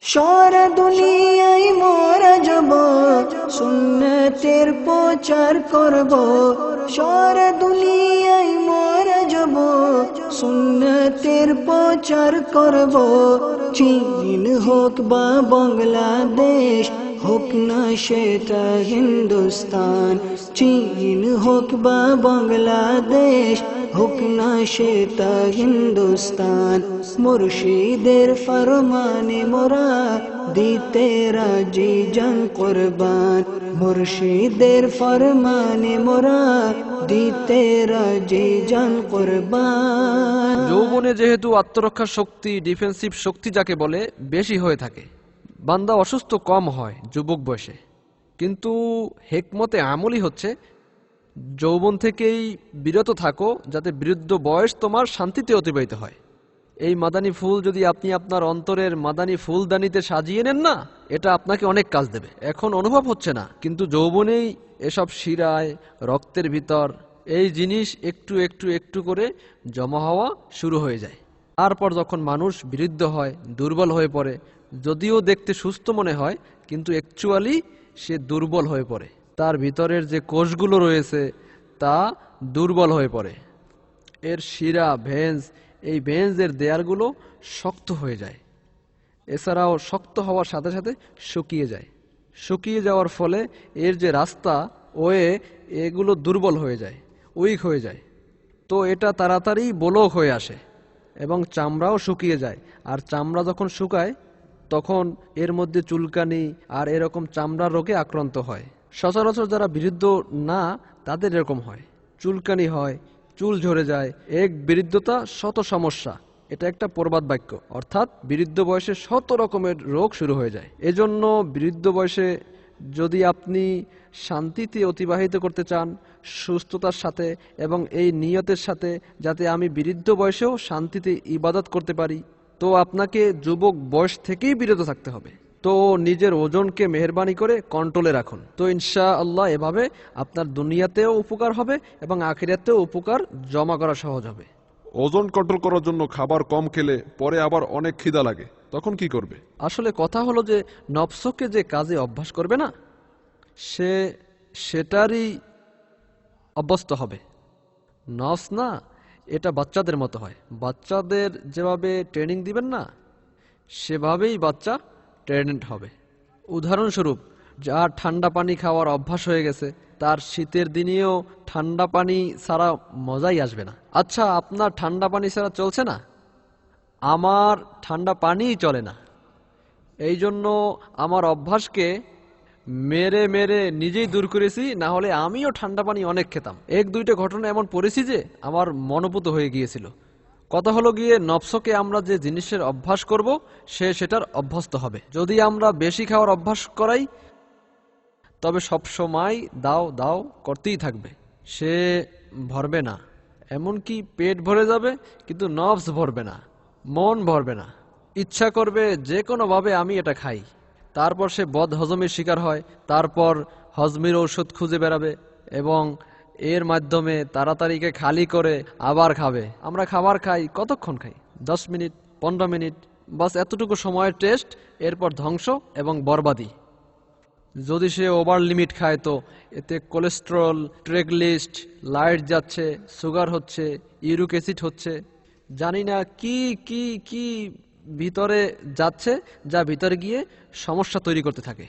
সারা দুনিয়ায় মোরা যাব, সুন্নতের প্রচার করব। সারা দুনিয়ায় মোরা যাব, সুন্নতের প্রচার করব। চীন হোক বা বাংলাদেশ, হোক না সেটা হিন্দুস্তান। চীন হোক বা বাংলাদেশ, হোক না সেটা হিন্দুস্তান। মুর্শিদের ফরমানে মোরা দিতে রাজি জান কুরবান। মুর্শিদের ফরমানে মোরা দিতে রাজি জান কুরবান। যৌবনে যেহেতু আত্মরক্ষার শক্তি, ডিফেন্সিভ শক্তি যাকে বলে, বেশি হয়ে থাকে, বান্দা অসুস্থ কম হয় যুবক বয়সে। কিন্তু হেকমতে আমলি হচ্ছে যৌবন থেকেই বিরত থাকো, যাতে বৃদ্ধ বয়স তোমার শান্তিতে অতিবাহিত হয়। এই মাদানী ফুল যদি আপনি আপনার অন্তরের মাদানী ফুলদানিতে সাজিয়ে নেন না, এটা আপনাকে অনেক কাজ দেবে। এখন অনুভব হচ্ছে না, কিন্তু যৌবনেই এসব শিরায়, রক্তের ভিতর এই জিনিস একটু একটু একটু করে জমা হওয়া শুরু হয়ে যায়। তারপর যখন মানুষ বৃদ্ধ হয়, দুর্বল হয়ে পড়ে, যদিও দেখতে সুস্থ মনে হয়, কিন্তু অ্যাকচুয়ালি সে দুর্বল হয়ে পড়ে। তার ভিতরের যে কোষগুলো রয়েছে তা দুর্বল হয়ে পড়ে। এর শিরা, ভেন্স, এই ভেন্সের দেয়ালগুলো শক্ত হয়ে যায়। এছাড়াও শক্ত হওয়ার সাথে সাথে শুকিয়ে যায়। শুকিয়ে যাওয়ার ফলে এর যে রাস্তা, ওয়ে, এগুলো দুর্বল হয়ে যায়, উইক হয়ে যায়। তো এটা তাড়াতাড়ি ব্লক হয়ে আসে এবং চামড়াও শুকিয়ে যায়। আর চামড়া যখন শুকায় তখন এর মধ্যে চুলকানি আর এরকম চামড়ার রোগে আক্রান্ত হয়। সচরাচর যারা বৃদ্ধ না, তাদের এরকম হয়, চুলকানি হয়, চুল ঝরে যায়। এক বৃদ্ধতা শত সমস্যা, এটা একটা প্রবাদ বাক্য। অর্থাৎ বৃদ্ধ বয়সে শত রকমের রোগ শুরু হয়ে যায়। এজন্য বৃদ্ধ বয়সে যদি আপনি শান্তিতে অতিবাহিত করতে চান, সুস্থতার সাথে এবং এই নিয়তের সাথে, যাতে আমি বৃদ্ধ বয়সেও শান্তিতে ইবাদত করতে পারি, তো আপনাকে যুবক বয়স থেকেই বিরত থাকতে হবে। তো নিজের ওজনকে মেহেরবানি করে কন্ট্রোলে রাখুন। তো ইনশাআল্লাহ এভাবে আপনার দুনিয়াতেও উপকার হবে এবং আখিরাতেও উপকার জমা করা সহজ হবে। ওজন কন্ট্রোল করার জন্য খাবার কম খেলে পরে আবার অনেক খিদা লাগে, তখন কি করবে? আসলে কথা হলো যে নফসকে যে কাজে অভ্যাস করবে না, সে সেটারই অভ্যস্ত হবে। নফস না, এটা বাচ্চাদের মতো হয়। বাচ্চাদের যেভাবে ট্রেনিং দিবেন না, সেভাবেই বাচ্চা ট্রেন্ড হবে। উদাহরণস্বরূপ, যার ঠান্ডা পানি খাওয়ার অভ্যাস হয়ে গেছে, তার শীতের দিনেও ঠান্ডা পানি ছাড়া মজাই আসবে না। আচ্ছা, আপনার ঠান্ডা পানি ছাড়া চলছে না? আমার ঠান্ডা পানিই চলে না। এই জন্য আমার অভ্যাসকে মেরে মেরে নিজেই দূর করেছি, না হলে আমিও ঠান্ডা পানি অনেক খেতাম। এক দুইটা ঘটনা এমন পড়েছি যে আমার মনোপুত হয়ে গিয়েছিল। কথা হলো গিয়ে, নফসকে আমরা যে জিনিসের অভ্যাস করব, সে সেটার অভ্যস্ত হবে। যদি আমরা বেশি খাওয়ার অভ্যাস করাই, তবে সবসময় দাও দাও করতেই থাকবে, সে ভরবে না। এমনকি পেট ভরে যাবে, কিন্তু নফস ভরবে না, মন ভরবে না। ইচ্ছা করবে যে কোনোভাবে আমি এটা খাই। তারপর সে বদ হজমের শিকার হয়। তারপর হজমের ঔষধ খুঁজে বেড়াবে এবং এর মাধ্যমে তাড়াতাড়িকে খালি করে আবার খাবে। আমরা খাবার খাই, কতক্ষণ খাই? 10 মিনিট, 15 মিনিট, বাস এতটুকু সময়ের টেস্ট, এরপর ধ্বংস এবং বরবাদি। যদি সে ওভার লিমিট খায়, তো এতে কোলেস্টেরল, ট্রেগলিস্ট, লাইট যাচ্ছে, সুগার হচ্ছে, ইউরিক অ্যাসিড হচ্ছে, জানি না কি কি কি ভিতরে যাচ্ছে, যা ভিতরে গিয়ে সমস্যা তৈরি করতে থাকে।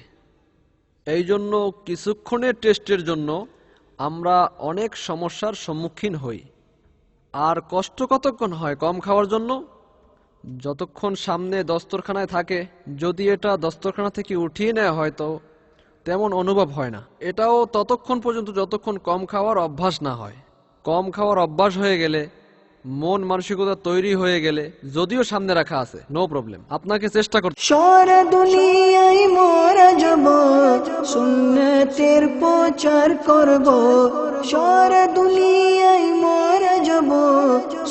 এই জন্য কিছুক্ষণের টেস্টের জন্য আমরা অনেক সমস্যার সম্মুখীন হই। আর কষ্ট কতক্ষণ হয় কম খাওয়ার জন্য? যতক্ষণ সামনে দস্তরখানায় থাকে। যদি এটা দস্তরখানা থেকে উঠিয়ে নেওয়া হয়, তো তেমন অনুভব হয় না। এটাও ততক্ষণ পর্যন্ত যতক্ষণ কম খাওয়ার অভ্যাস না হয়। কম খাওয়ার অভ্যাস হয়ে গেলে, মন মানসিকতা তৈরি হয়ে গেলে, যদিও সামনে রাখা আছে, নো প্রবলেম, আপনাকে চেষ্টা করতে। সারা দুনিয়ায় মোরা যাব, সুন্নতের প্রচার করব। সারা দুনিয়ায় মোরা যাব,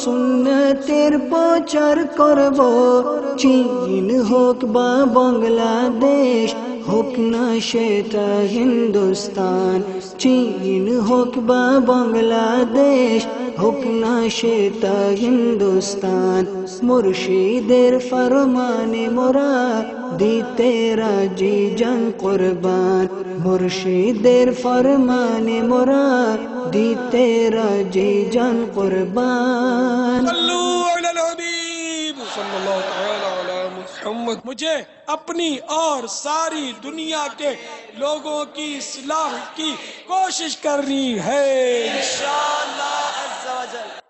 সুন্নতের প্রচার করব। চীন হোক বা বাংলাদেশ, হোক না সেটা হিন্দুস্তান, চীন হোক বা বাংলাদেশ, হোক না সেটা হিন্দুস্তান, মুর্শিদের ফরমানে মোরা দিতে রাজি জান কুরবান, মুর্শিদের ফরমানে মোরা দিতে রাজি জান কুরবান। मुझे अपनी और सारी दुनिया के लोगों की इस्लाह की कोशिश करनी है इंशाअल्लाह अज़्ज़ा वजल।